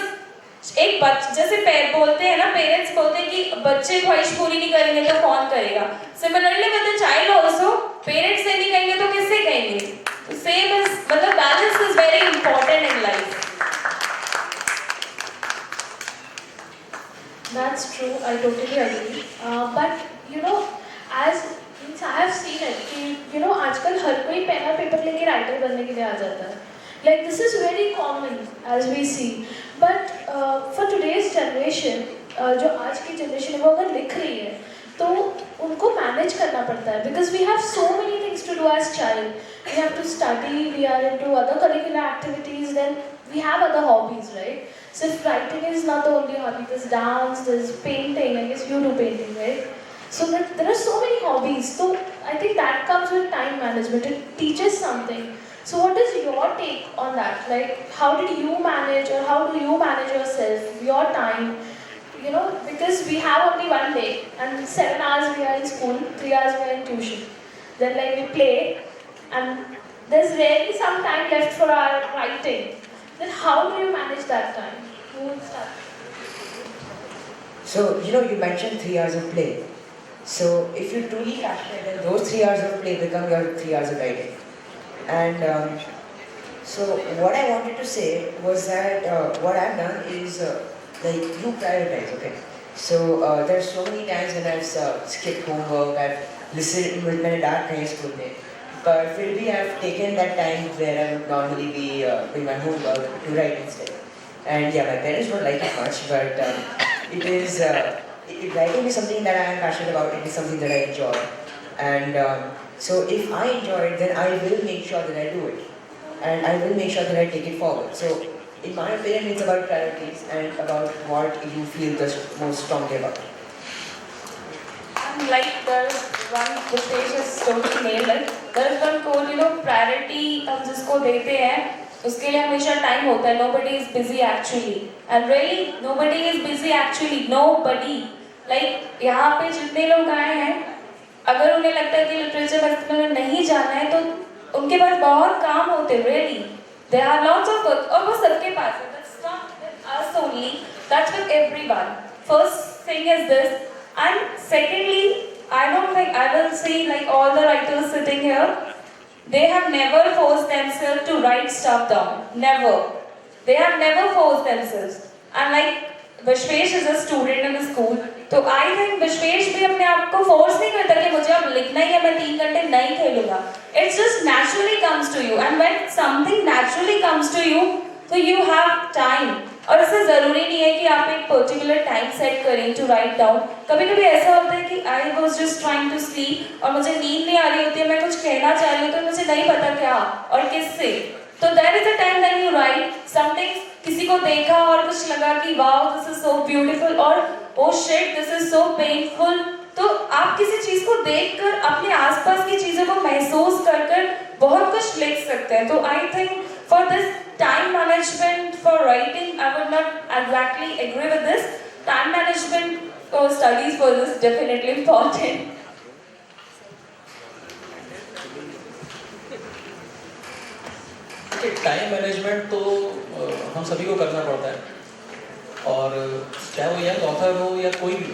एक जैसे बोलते हैं ना, पेरेंट्स बोलते हैं कि बच्चे ख्वाहिश पूरी नहीं करेंगे तो कौन करेगा। Similarly with the child also, parents से नहीं कहेंगे तो किससे कहेंगे। सेम इज, मतलब balance is very important in life. That's true, I totally agree. But you know, as I have seen it, कि you know आजकल हर कोई पेन और पेपर लेके राइटर बनने के लिए आ जाता है. Like this is very common as we see. But for today's generation, जो आज की generation है वो अगर लिख रही है तो उनको मैनेज करना पड़ता है, because we have so many things to do as child. We have to study, we are into other curricular activities, then we have other hobbies, right? So if writing is not the only hobby, there's dance, there's painting, I guess you do painting, right? So there are so many hobbies. So I think that comes with time management. It teaches something. So what is your take on that? Like how did you manage, or how do you manage yourself, your time? You know, because we have only one day and 7 hours we are in school, 3 hours we are in tuition. Then like we play and there's rarely some time left for our writing. Then how do you manage that time? Who will start? So, you mentioned 3 hours of play. So, if you're truly passionate, then those 3 hours of play become your 3 hours of writing. And so, what I wanted to say was that what I've done is like you prioritize, okay? So, there's so many times when I've skipped homework, I've listened with my dad in school day. But फिर भी I've taken that time where I would normally be doing my homework to write instead. And yeah, my parents don't like it much, but it is writing is something that I am passionate about. It is something that I enjoy, and so if I enjoy it, then I will make sure that I do it, and I will make sure that I take it forward. So, in my opinion, it's about priorities and about what you feel the most strongly about. Like there's one, the stage is totally nailed it. There's one quote, priority हम जिसको देते हैं उसके लिए हमेशा time होता है. Nobody is busy actually, and really nobody is busy actually. Nobody. Like यहाँ पे जितने लोग आए हैं, अगर उन्हें लगता है कि लिटरेचर फेस्टिवल में नहीं जाना है तो उनके पास बहुत काम होते हैं. Really, there are lots of work, और वो सबके पास है. That's not with us only. That's with everyone. First thing is this. And secondly, I don't think I will say like all the writers sitting here, they have never forced themselves to write stuff down. Never. They have never forced themselves. And like Vishwesh is a student in the school, तो I think Vishwesh भी अपने आप को force नहीं करता कि मुझे अब लिखना ही है, मैं 3 घंटे नहीं खेलूँगा. It just naturally comes to you, and when something naturally comes to you, so you have time. और इससे ज़रूरी नहीं है कि आप एक पर्टिकुलर टाइम सेट करें टू राइट डाउन. कभी कभी ऐसा होता है कि I was just trying to sleep और मुझे नींद नहीं आ रही होती है, मैं कुछ कहना चाह रही होती हूँ, मुझे नहीं पता क्या और किससे. तो there is a time when you write something, किसी को देखा और कुछ लगा कि wow this is so beautiful, और oh shit this is so painful. तो आप किसी चीज को देखकर अपने आसपास की चीजों को महसूस कर बहुत कुछ लिख सकते हैं. तो I think for this time management for writing, I would not exactly agree with this. Time management for studies for this definitely important. Time management तो हम सभी को करना पड़ता है, और चाहे वो यंग ऑथर हो या कोई भी.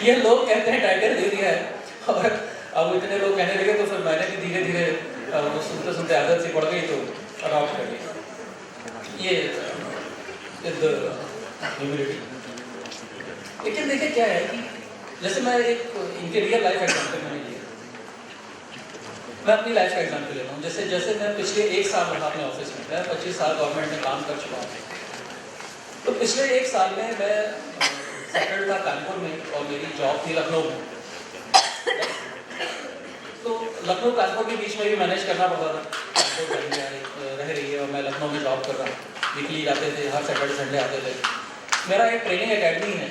ये लोग कहते हैं टाइटल दे दिया है, और अब इतने लोग कहने लगे तो फिर मैंने भी धीरे धीरे वो सुनते सुनते आदत सी पड़ गई तो अडॉप्ट कर ली ये ह्यूमिलिटी. लेकिन देखिए क्या है कि जैसे मैं एक इनके रियल लाइफ एग्जाम्पल मैंने लिया, मैं अपनी लाइफ का एग्जाम्पल लेता हूँ. जैसे जैसे मैं पिछले 1 साल रहा अपने ऑफिस में, मैं 25 साल गवर्नमेंट में काम कर चुका हूँ. तो पिछले 1 साल में मैं सेटल्ड था कानपुर में, और मेरी जॉब थी लखनऊ में. तो लखनऊ कानपुर के बीच में भी मैनेज करना पड़ता था. कानपुर रह रही है और मैं लखनऊ में जॉब कर रहा हूँ. वीकली जाते थे, हर सैटरडे संडे आते थे. मेरा एक ट्रेनिंग एकेडमी है,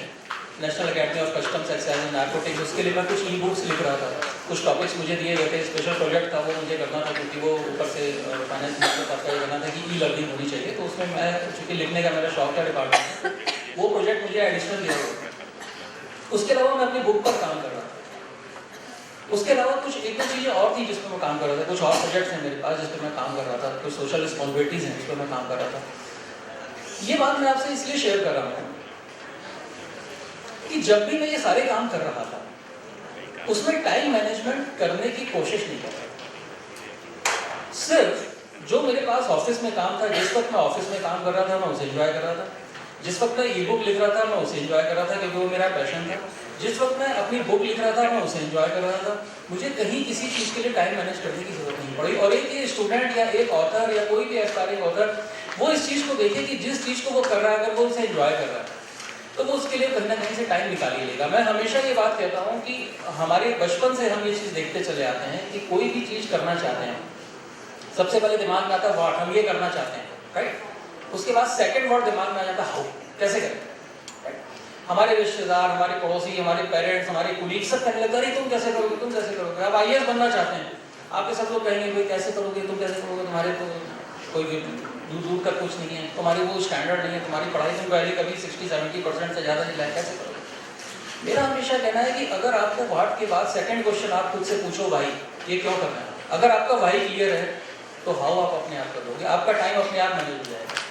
national academy of customs excise and narcotics. उसके लिए मैं कुछ ई बुक्स लिख रहा था. कुछ टॉपिक्स मुझे दिए गए थे, स्पेशल प्रोजेक्ट था वो मुझे करना था, क्योंकि वो ऊपर से फाइनेंस मिनिस्टर साहब का कहना था कि ई लर्निंग होनी चाहिए. तो उसमें मैं, चूँकि लिखने का मेरा शौक था डिपार्टमेंट, वो प्रोजेक्ट मुझे एडिशनल दिया हुआ. उसके अलावा मैं अपनी बुक पर काम कर रहा था. उसके अलावा कुछ एक दो चीज़ें और थी जिस पर मैं काम कर रहा था. कुछ और प्रोजेक्ट्स हैं मेरे पास जिस पर मैं काम कर रहा था. कुछ सोशल रिस्पॉन्सिबिलिटीज़ हैं जिस पर मैं काम कर रहा था. ये बात मैं आपसे इसलिए शेयर कर रहा हूँ कि जब भी मैं ये सारे काम कर रहा था, उसमें टाइम मैनेजमेंट करने की कोशिश नहीं कर रहा. सिर्फ जो मेरे पास ऑफिस में काम था, जिस वक्त मैं ऑफिस में काम कर रहा था मैं उसे एंजॉय कर रहा था. जिस वक्त मैं ई बुक लिख रहा था मैं उसे एंजॉय कर रहा था, क्योंकि वो मेरा पैशन था. जिस वक्त मैं अपनी बुक लिख रहा था मैं उसे एंजॉय कर रहा था. मुझे कहीं किसी चीज़ के लिए टाइम मैनेज करने की जरूरत नहीं पड़ी. और एक स्टूडेंट या एक ऑथर या कोई भी एस्पायरिंग ऑथर, वो इस चीज़ को देखे कि जिस चीज़ को वो कर रहा है, अगर वो उसे एंजॉय कर रहा है तो वो उसके लिए कहीं ना कहीं से टाइम निकाल ही लेगा. मैं हमेशा ये बात कहता हूँ कि हमारे बचपन से हम ये चीज़ देखते चले आते हैं कि कोई भी चीज़ करना चाहते हैं, सबसे पहले दिमाग में आता है व्हाट, हम ये करना चाहते हैं, राइट. उसके बाद सेकंड वर्ड दिमाग में आ जाता है हाउ, कैसे करें. हमारे रिश्तेदार, हमारे पड़ोसी, हमारे पेरेंट्स, हमारे कुलीग सब कहने लगता है तुम कैसे करोगे, तुम कैसे करोगे. आप IAS बनना चाहते हैं, आपके सब लोग कहेंगे भाई कैसे करोगे, तुम कैसे करोगे, तुम्हारे तो कोई दूर तक कुछ नहीं है, तुम्हारी वो स्टैंडर्ड नहीं है, तुम्हारी पढ़ाई तुम पहले कभी 60-70% से ज़्यादा नहीं लाए, कैसे करोगे. मेरा हमेशा कहना है कि अगर आपको व्हाट के बाद सेकंड क्वेश्चन आप खुद से पूछो भाई ये क्यों करना है. अगर आपका वाई क्लियर है तो हाउ आप अपने आप कर लोगे, आपका टाइम अपने आप मैनेज हो जाएगा.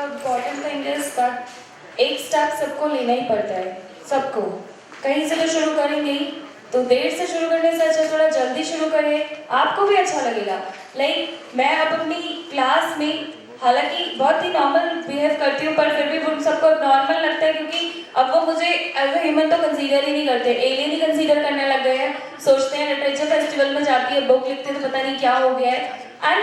इम्पॉर्टेंट थिंग इज दैट एक स्टेप सबको लेना ही पड़ता है. सबको कहीं से तो शुरू करेंगे ही, तो देर से शुरू करने से अच्छा थोड़ा जल्दी शुरू करें, आपको भी अच्छा लगेगा. लाइक मैं अब अपनी क्लास में हालांकि बहुत ही नॉर्मल बिहेव करती हूँ, पर फिर भी उन सबको नॉर्मल लगता है, क्योंकि अब वो मुझे एज अ ह्यूमन तो कंसीडर ही नहीं करते, एलियन ही कंसीडर करने लग गए हैं. सोचते हैं लिटरेचर फेस्टिवल में जाती है, बुक लिखते हैं तो पता नहीं क्या हो गया है. एंड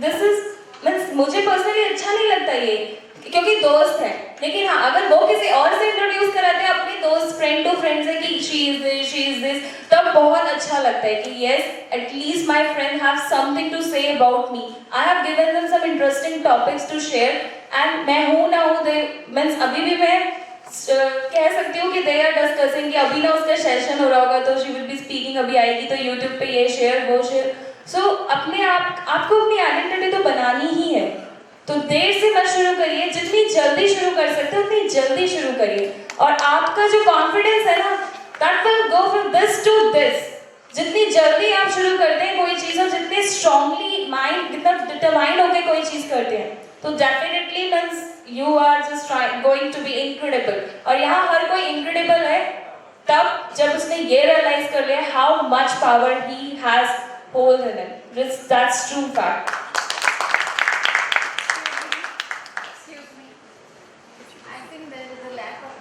दिस इज मीन्स मुझे पर्सनली अच्छा नहीं लगता ये, क्योंकि दोस्त है. लेकिन हाँ, अगर वो किसी और से इंट्रोड्यूस कराते हैं अपने दोस्त, फ्रेंड टू फ्रेंड से कि शी इज दिस, तब बहुत अच्छा लगता है कि yes at least my friend have something to say about me. I have given them some interesting topics to share. And मैं हूँ ना हूँ, दे मीन्स अभी भी मैं कह सकती हूँ कि दे आर डिस्कसिंग कि अभी ना उसका सेशन हो रहा होगा तो शी विल बी स्पीकिंग, अभी आएगी तो यूट्यूब पे ये शेयर वो शेयर. सो अपने आपको अपनी आइडेंटिटी तो बनानी ही है, तो देर से मत शुरू करिए. जितनी जल्दी शुरू कर सकते हो उतनी जल्दी शुरू करिए. और आपका जो कॉन्फिडेंस है ना, that will go from this to this. जितनी जल्दी आप शुरू करते हैं कोई चीज़, और जितने स्ट्रांगली माइंड, जितना डिटरमाइंड होकर कोई चीज़ करते हैं, तो definitely means you are just going to be incredible. और यहाँ हर कोई इनक्रेडिबल है तब जब उसने ये रियलाइज कर लिया how much power he has hold in it. That's true fact. I think there is a lack of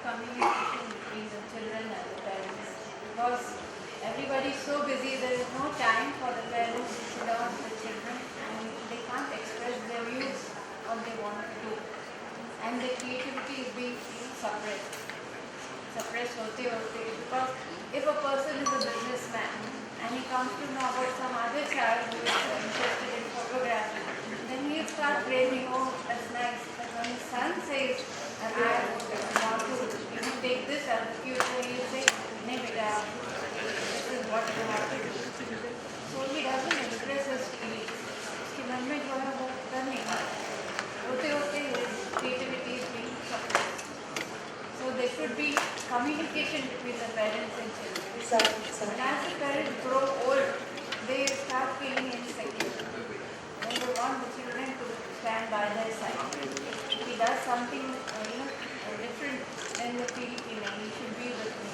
progress होते होते, because if a person is a businessman and he comes to know about some other child who is interested in photography, then he'll start praising, oh, that's nice. But when his son says, I want to take this as a future, he'll say, no, beta, this is what you have to do. So he doesn't express his feelings. उसके मन में जो है वो करने होते होते his creativity is being suppressed. So there should be communication between the parents and children. And as the parents grow old, they start feeling insecure. And they want the children to stand by their side. If he does something different, then they feel he should be with me.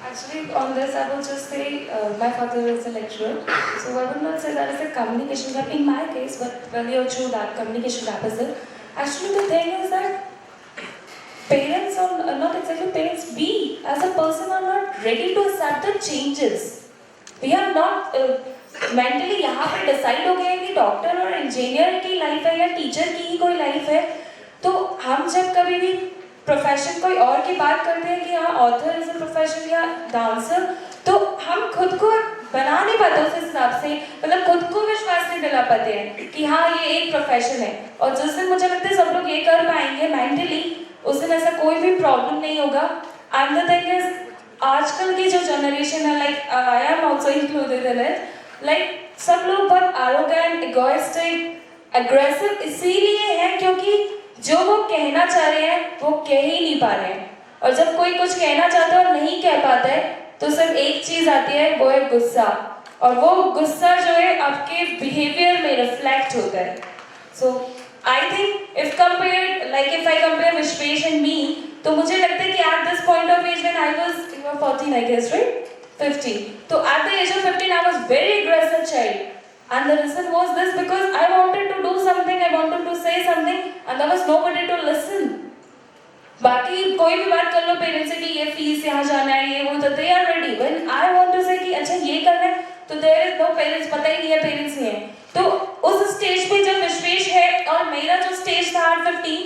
Actually, on this, I will just say my father is a lecturer, so I would not say that is a communication gap. In my case, but when you're true that communication gap is there. Actually, the thing is that parents are not exactly parents. We, as a person, are not ready to accept the changes. We are not mentally यहाँ पे decide हो गए हैं कि doctor और engineer की life है या टीचर की ही कोई लाइफ है. तो हम जब कभी भी प्रोफेशन कोई और की बात करते हैं कि हाँ ऑथर इज अ प्रोफेशन या डांसर, तो हम खुद को बना नहीं पाते उस हिसाब से, मतलब खुद को विश्वास नहीं दिला पाते हैं कि हाँ ये एक प्रोफेशन है. और जिस दिन मुझे लगता है सब लोग ये कर पाएंगे मेंटली, उस दिन ऐसा कोई भी प्रॉब्लम नहीं होगा. एंड द थिंग इज आजकल की जो जनरेशन है, like I am also included in it, like सब लोग बहुत एरोगेंट, इगोइस्टिक, एग्रेसिव इसीलिए है क्योंकि जो वो कहना चाह रहे हैं वो कह ही नहीं पा रहे हैं. और जब कोई कुछ कहना चाहता है और नहीं कह पाता है तो सिर्फ एक चीज आती है, वो है गुस्सा. और वो गुस्सा जो है आपके बिहेवियर में रिफ्लेक्ट होता है. So I think if compare like if I compare Vishwesh and me, तो मुझे लगता है कि at this point of age when I was 14 I guess right 15, तो at the age of 15 I was very aggressive child. And the reason was this, because I wanted to do something, I wanted to say something, and there was nobody to listen. बाकी कोई भी बात कर लो parents से कि ये fees यहाँ जाना है, ये वो, तो they are ready. When I want to say कि अच्छा ये करना है, तो there is no parents, पता ही नहीं है पेरेंट्स ही हैं. तो उस स्टेज पे जब विश्वेश है और मेरा जो स्टेज था at 15,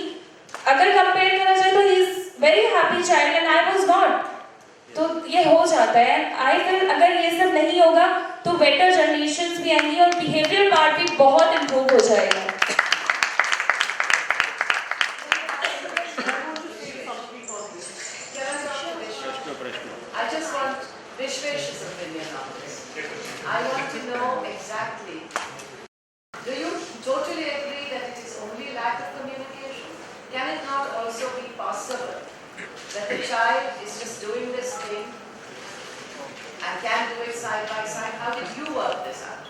अगर कंपेयर करा जाए तो he is very happy child and I was not. तो ये हो जाता है. आई फील अगर ये सब नहीं होगा तो बेटर जनरेशंस भी आएंगी और बिहेवियर पार्ट भी बहुत इम्प्रूव हो जाएगा. I just want Vishwesh's opinion on this. I want to know exactly, do you totally agree that it is only lack of communication? Can it not also be possible that the child is just doing this thing and can do it side by side? How did you work this out?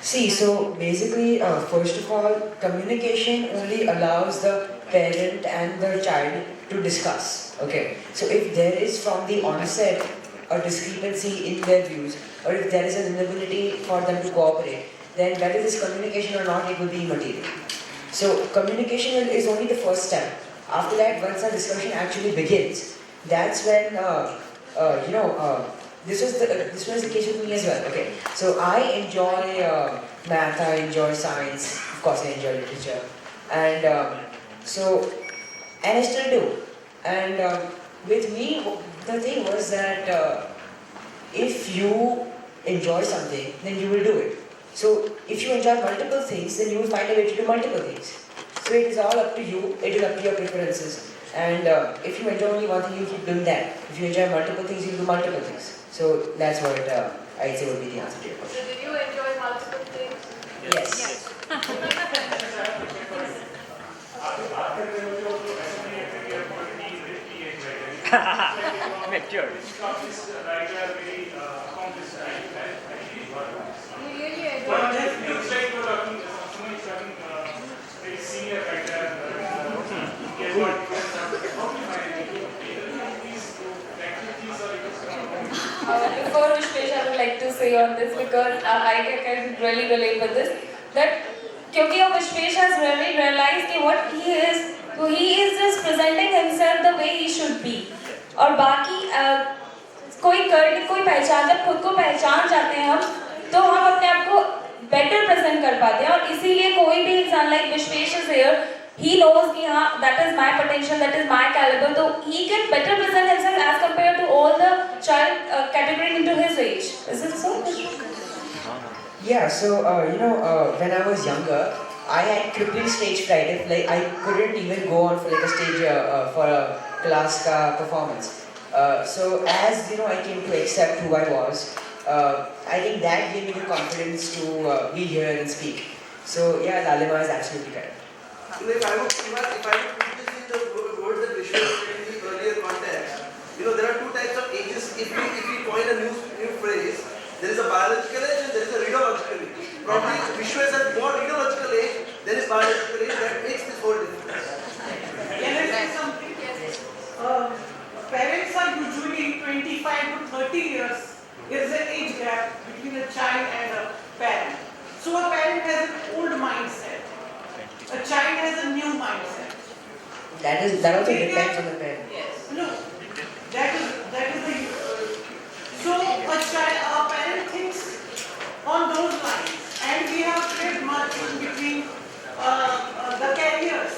See, so basically, first of all, communication only allows the parent and the child to discuss. Okay, so if there is from the onset a discrepancy in their views, or if there is an inability for them to cooperate, then whether this communication or not, it will be immaterial. So communication is only the first step. After that, once the discussion actually begins, that's when this was the case with me as well. Okay, so I enjoy math, I enjoy science, of course I enjoy literature, and I still do. And with me, the thing was that if you enjoy something, then you will do it. So if you enjoy multiple things, then you will find a way to do multiple things. So it is all up to you, it is up to your preferences. And if you enjoy only one thing, you keep doing that. If you enjoy multiple things, you do multiple things. So that's what I'd say would be the answer to your question. So did you enjoy multiple things? Yes. Mature. Before Vishwesh, I would like to say on this, because I can really relate with this, that क्योंकि अब Vishwesh has really realized कि what he is, so he is just presenting himself the way he should be. और बाकी कोई पहचान, जब खुद को पहचान जाते हैं हम, तो हम अपने आप को better present कर पाते हैं. और इसीलिए कोई भी इंसान like Vishwesh is here, he knows कि हाँ, that is my potential, that is my caliber, so he can better present himself as compared to all the child category into his age. Is it so? Yeah, so when I was younger, I had crippling stage fright. If like I couldn't even go on for like a stage for a class performance. So as I came to accept who I was, I think that gave me the confidence to be here and speak. So yeah, Lalima is absolutely correct. If I would put this in the words that Vishwa said in the earlier context, there are two types of ages. If we coin a new phrase, there is a biological age and there is a readological age. Probably Vishwa is at more readological age than his biological age. That makes this whole difference. Can I say something? Parents are usually 25 to 30 years. There is an age gap between a child and a parent. So a parent has an old mindset. A child has a new mindset. That also depends on the parent. Yes. No. That is the. So a parent thinks on those lines, and we have played much in between the careers.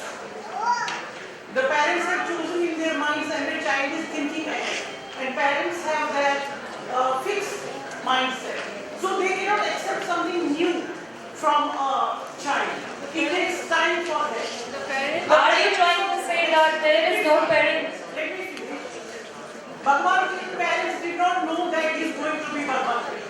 The parents have chosen in their minds, and the child is thinking ahead. And parents have that fixed mindset, so they cannot accept something new from a child. It takes time for them. The parents. Are you trying to say that there is no parent? Let me finish. Bhagwan Giri's parents did not know that he is going to be Bhagwan Giri.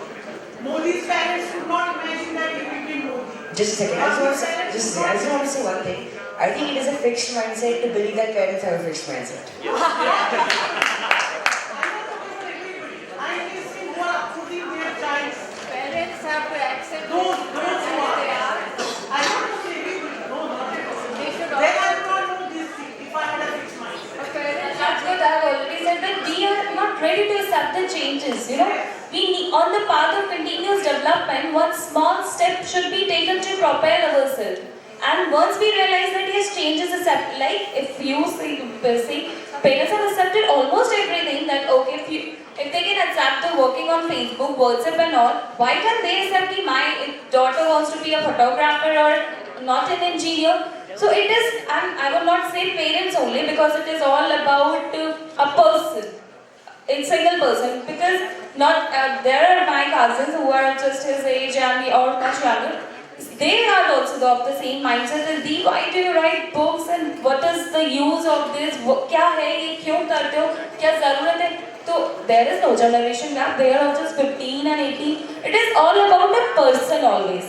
Modi's parents could not imagine that he will be Modi. Just a second. I just want to say one thing. I think it is a fixed mindset to believe that parents have a fixed mindset. I'm not talking about everybody. I am saying who are putting their child. Parents have to accept Those who are. they are. I don't know everybody. No, not everybody. They should Then I also. do not know this thing if I had a fixed mindset. Parents That's what I've already said, that we are not ready to accept the changes. We need, on the path of continuous development, one small step should be taken to propel ourselves. And once we realize that yes, change is accepted, like if you see, parents have accepted almost everything, that okay, if they can accept the working on Facebook, WhatsApp and all, why can't they accept that my daughter wants to be a photographer or not an engineer? So it is, and I will not say parents only, because it is all about a person, a single person, because not there are my cousins who are just his age and or much younger. They are also of the same mindset as the why do you write books and what is the use of this? क्या है ये क्यों करते हो? क्या ज़रूरत है? So there is no generation gap. They are all just 15 and 18. It is all about a person always.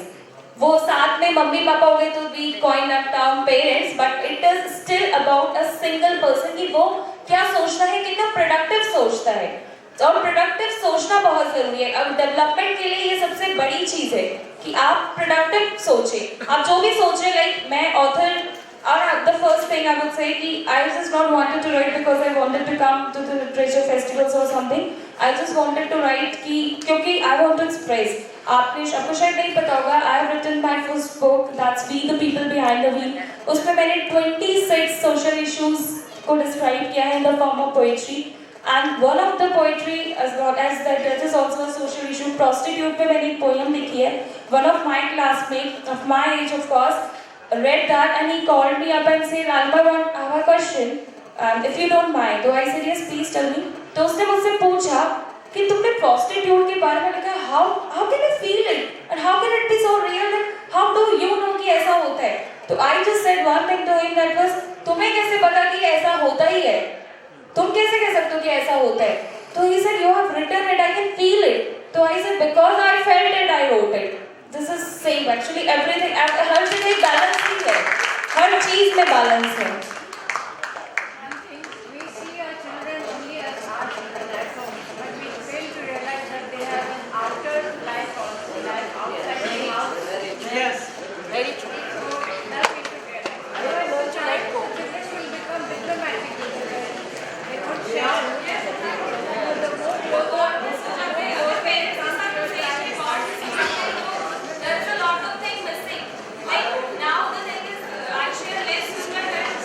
वो साथ में मम्मी पापा हो गए तो we coin up term parents, but it is still about a single person कि वो क्या सोचता है, कितना productive सोचता है. और प्रोडक्टिव सोचना बहुत जरूरी है. अब डेवलपमेंट के लिए ये सबसे बड़ी चीज है कि आप प्रोडक्टिव सोचें. आप जो भी सोचें, लाइक मैं ऑथर, और the first thing I would say कि I just not wanted to write because I wanted to come to the literature festivals और something. I just wanted to write कि क्योंकि आई वांट टू एक्सप्रेस. आपको शायद नहीं पता होगा, I have written my first book that's we the people behind the wheel. उसमें मैंने 26 सोशल इश्यूज को डिस्क्राइब किया है in the form of poetry. And one of the poetry as well as that is also a social issue. Prostitute पे मैंने एक poem लिखी है. One of my classmates of my age, of course, read that and he called me up and said, "Lalima, I have a question. If you don't mind." तो I said, "Yes, please tell me." तो उसने मुझसे पूछा कि तुमने prostitute के बारे में लिखा, how can you feel it and how can it be so real and how do you know कि ऐसा होता है? तो I just said one thing to him, that was, तुम्हें कैसे पता कि ऐसा होता ही है? तुम कैसे कह सकते हो कि ऐसा होता है? तो he said, "You have written it, I can feel it." तो I said, "Because I felt it, I wrote it." This is same actually everything. हर जगह बैलेंस ही है, हर चीज में बैलेंस है. We see our children only as our children at home, but we fail to realize that they have an outer life also, life outside the house. Yes. Very true. So that we should realize. Otherwise, the children will become diplomatic. They could share. There's a lot of things missing. Like now the thing is actually a list in my head.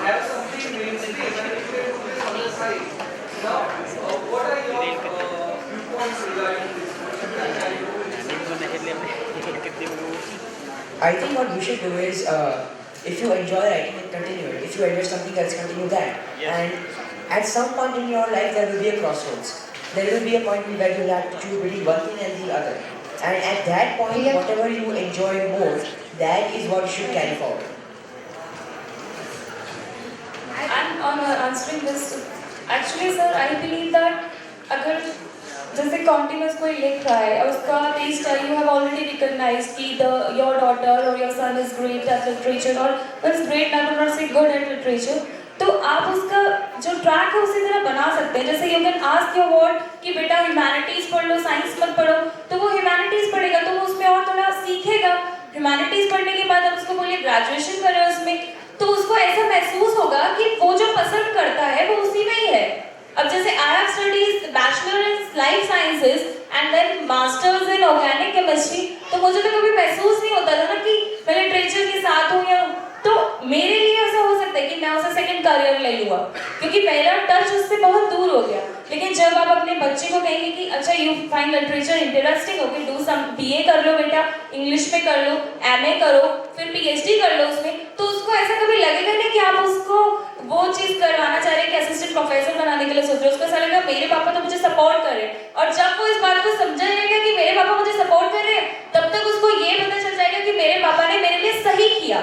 have something mainstream and if you put this on the side. Now, what are your viewpoints regarding this? I think what you should do is, if you enjoy writing, then continue it. If you enjoy something else, continue that. And at some point in your life, there will be a crossroads. There will be a point where you will have to choose between one thing and the other. And at that point, whatever you enjoy more, that is what you should carry forward. And on answering this, actually sir, I believe that अगर जैसे continuous कोई लिख रहा है और उसका taste है, you have already recognized कि your daughter or your son is great at literature or is great, I would not say good at literature, तो आप उसका जो ट्रैक है उसी तरह बना सकते हैं. जैसे you can ask your ward कि बेटा humanities पढ़ लो, science मत पढ़ो, तो वो humanities पढ़ेगा तो वो उसमें और थोड़ा सीखेगा. humanities पढ़ने के बाद आप उसको बोलिए graduation करें उसमें, तो उसको ऐसा महसूस होगा कि वो जो पसंद करता है वो उसी में ही है. अब जैसे I have studied bachelor in life sciences and then masters in organic chemistry, तो मुझे तो कभी महसूस नहीं होता था ना कि मैं लिटरेचर के साथ हूँ या, तो मेरे लिए ऐसा हो सकता है कि मैं उसे सेकंड करियर ले लूँगा क्योंकि मेरा टच उससे बहुत दूर हो गया. लेकिन जब आप अपने बच्चे को कहेंगे कि अच्छा you find literature interesting, okay do some BA कर लो बेटा, इंग्लिश में कर लो, MA करो, फिर PhD कर लो उसमें, तो उसको ऐसा कभी लगेगा नहीं कि आप उसको वो चीज़ करवाना चाह रहे हैं कि असिस्टेंट प्रोफेसर बनाने के लिए सोच रहे हो. उसको ऐसा लगेगा मेरे पापा तो मुझे सपोर्ट कर रहे हैं. और जब वो इस बात को समझेगा कि मेरे पापा मुझे सपोर्ट कर रहे हैं, तब तक उसको ये पता चल जाएगा कि मेरे पापा ने मेरे लिए सही किया.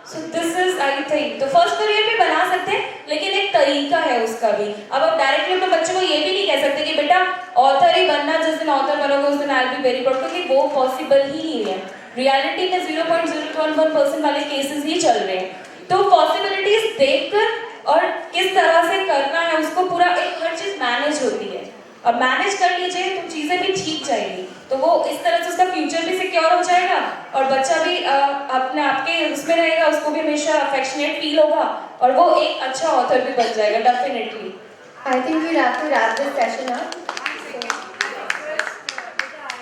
So this is I think तो फर्स्ट करियर भी बना सकते हैं, लेकिन एक तरीका है उसका भी. अब आप डायरेक्टली अपने बच्चे को ये भी नहीं कह सकते कि बेटा ऑथर ही बनना, जिस दिन ऑथर बनोगे उस दिन I will be very proud, क्योंकि वो पॉसिबल ही नहीं है. रियलिटी में 0.021% वाले केसेस ही चल रहे हैं. तो पॉसिबिलिटीज देखकर और किस तरह से करना है उसको पूरा एक हर चीज मैनेज होती है. अब मैनेज कर लीजिए तो चीज़ें भी ठीक जाएंगी, तो वो इस तरह से उसका फ्यूचर भी सिक्योर हो जाएगा और बच्चा भी अपने आपके उसमें रहेगा, उसको भी हमेशा अफेक्शनेट फील होगा और वो एक अच्छा ऑथर भी बन जाएगा definitely. I think we'll have to wrap this session up. I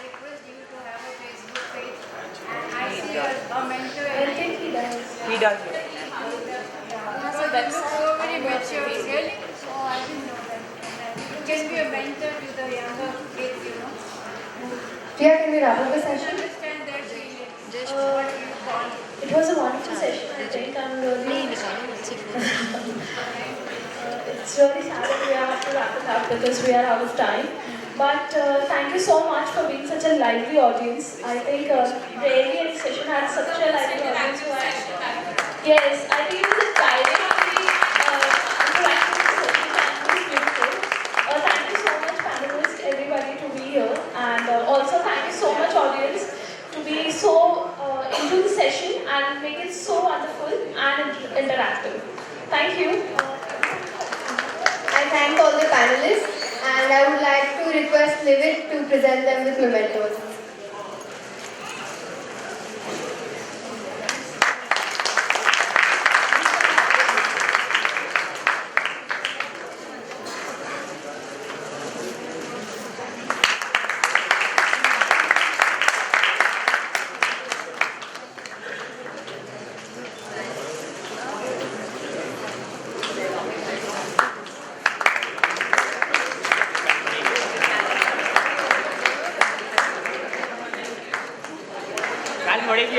request you to have a Facebook page, and I see a mentor. I think he does. He does. So that looks so very mature. Really? Oh, I didn't know that. You can be a mentor to the younger kids, you know. Priya, can we wrap up the session? Understand their feelings. What you want. It was a wonderful session. I think I'm really. It's really sad that we have to wrap it up because we are out of time. But thank you so much for being such a lively audience. I think rarely any session had such a lively audience. Yes, I think it was a directly interactive session and it was beautiful. Thank you so much, panelists, everybody, to be here, and also thank you so much, audience, to be so into the session and make it so wonderful and interactive. Thank you. I thank all the panelists, and I would like to request Livit to present them with mementos. काल मोड़ी की